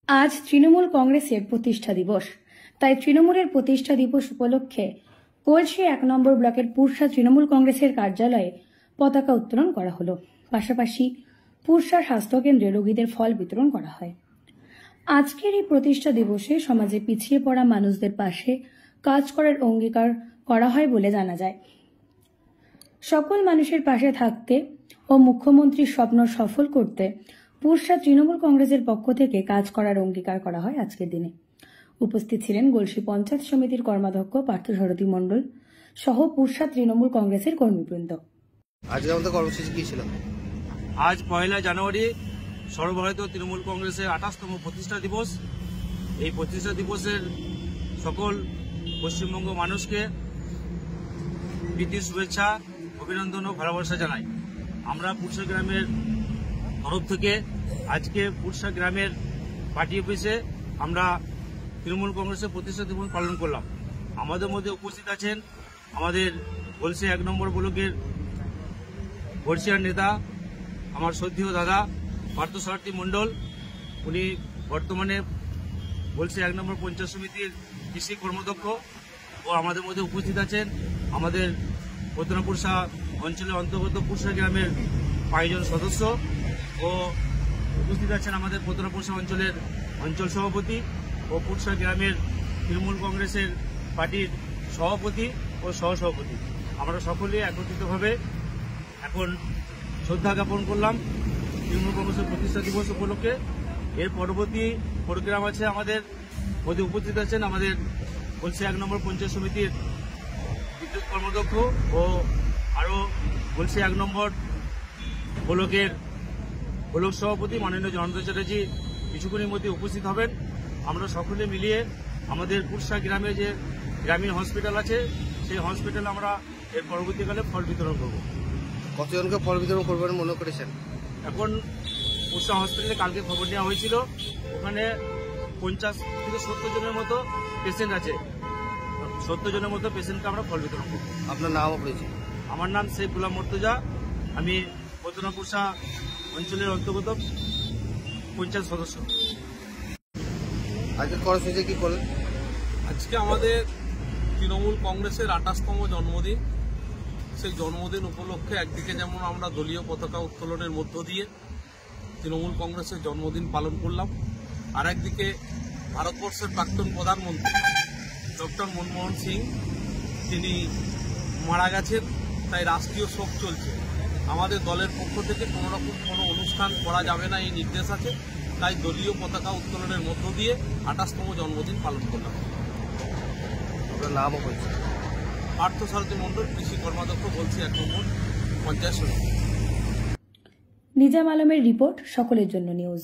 আজ তৃণমূল কংগ্রেসের প্রতিষ্ঠা দিবস। তাই তৃণমূলের প্রতিষ্ঠা দিবস উপলক্ষে কলসি ১ নম্বর ব্লকের পুরসা তৃণমূল কংগ্রেসের কার্যালয়ে পতাকা উত্তোলন করা হলো। পাশাপাশি পুরসা স্বাস্থ্যকেন্দ্রে রোগীদের ফল বিতরণ করা হয়। আজকের এই প্রতিষ্ঠা দিবসে সমাজে পিছিয়ে পড়া মানুষদের পাশে কাজ করার অঙ্গীকার করা হয় বলে জানা যায়। সকল মানুষের পাশে থাকতে ও মুখ্যমন্ত্রীর স্বপ্ন সফল করতে পুরসা তৃণমূল কংগ্রেসের পক্ষ থেকে কাজ করার অঙ্গীকার করা হয় আজকের দিনে। উপস্থিত ছিলেন গলসি পঞ্চায়েত সমিতির কর্মাধ্যক্ষ পার্থসারথী মণ্ডল সহ পুরসা তৃণমূল কংগ্রেসের কর্মীবৃন্দ। আজকে আমাদের কর্মসূচি কি ছিল? আজ ১ জানুয়ারি সর্বভারতীয় তৃণমূল কংগ্রেসের ২৮তম প্রতিষ্ঠা দিবস। এই প্রতিষ্ঠা দিবসের সকল পশ্চিমবঙ্গ মানুষকে প্রীতি শুভেচ্ছা, অভিনন্দন ও ভালোবাসা জানাই। আমরা পুরসা গ্রামের তরফ থেকে আজকে পুরসা গ্রামের পার্টি অফিসে আমরা তৃণমূল কংগ্রেসের প্রতিষ্ঠা দিবস পালন করলাম। আমাদের মধ্যে উপস্থিত আছেন আমাদের গলসি ১ নম্বর ব্লকের বর্ষিয়ার নেতা, আমার শ্রদ্ধেয় দাদা পার্থসারথী মণ্ডল। উনি বর্তমানে গলসি ১ নম্বর পঞ্চায়েত সমিতির কৃষি কর্মদক্ষ। ও আমাদের মধ্যে উপস্থিত আছেন আমাদের পুরসা অঞ্চলের অন্তর্গত পুরসা গ্রামের ৫ জন সদস্য ও উপস্থিত আছেন আমাদের পুরসা অঞ্চলের অঞ্চল সভাপতি ও পুরসা গ্রামের তৃণমূল কংগ্রেসের পার্টির সভাপতি ও সহসভাপতি। আমরা সকলে একত্রিতভাবে এখন শ্রদ্ধা জ্ঞাপন করলাম তৃণমূল কংগ্রেসের প্রতিষ্ঠা দিবস উপলক্ষে। এর পরবর্তী প্রোগ্রাম আছে আমাদের মধ্যে উপস্থিত আছেন আমাদের গলসি ১ নম্বর পঞ্চায়েত সমিতির বিদ্যুৎ কর্মদক্ষ ও আরও গলসি ১ নম্বর ব্লকের ব্লক সভাপতি মাননীয় জনার্দন চ্যাটার্জি কিছুক্ষণের মধ্যে উপস্থিত হবেন। আমরা সকলে মিলিয়ে আমাদের পুরসা গ্রামে যে গ্রামীণ হসপিটাল আছে সেই হসপিটালে আমরা এর পরবর্তীকালে ফল বিতরণ করব। কতজনকে ফল বিতরণ করবেন মনে করেছেন? এখন পুরসা হসপিটালে কালকে খবর নেওয়া হয়েছিল, ওখানে ৫০ থেকে ৭০ জনের মতো পেশেন্ট আছে। ৭০ জনের মতো পেশেন্টকে আমরা ফল বিতরণ করব। আপনার নাম ও পরিচয়? আমার নাম শেখ গোলাম মর্তুজা। আমি পুরসা অঞ্চলের অন্তর্গত পঞ্চায়েত সদস্য। আজকে কর্মসূচি কি করলেন? আজকে আমাদের তৃণমূল কংগ্রেসের ২৮তম জন্মদিন। সেই জন্মদিন উপলক্ষে একদিকে যেমন আমরা দলীয় পতাকা উত্তোলনের মধ্য দিয়ে তৃণমূল কংগ্রেসের জন্মদিন পালন করলাম, আর একদিকে ভারতবর্ষের প্রাক্তন প্রধানমন্ত্রী ডক্টর মনমোহন সিং তিনি মারা গেছেন, তাই রাষ্ট্রীয় শোক চলছে। আমাদের দলের পক্ষ থেকে কোনো অনুষ্ঠান করা যাবে না এই নির্দেশ আছে, তাই দলীয় পতাকা উত্তোলনের মধ্য দিয়ে ২৮তম জন্মদিন পালন করলাম। আপনার নাম ও পরিচয়? পার্থসারথী মণ্ডল, কৃষি কর্মাধ্যক্ষ, গলসি ১ নম্বর পঞ্চায়েত সমিতি। নিজাম আলমের রিপোর্ট, সকলের জন্য নিউজ।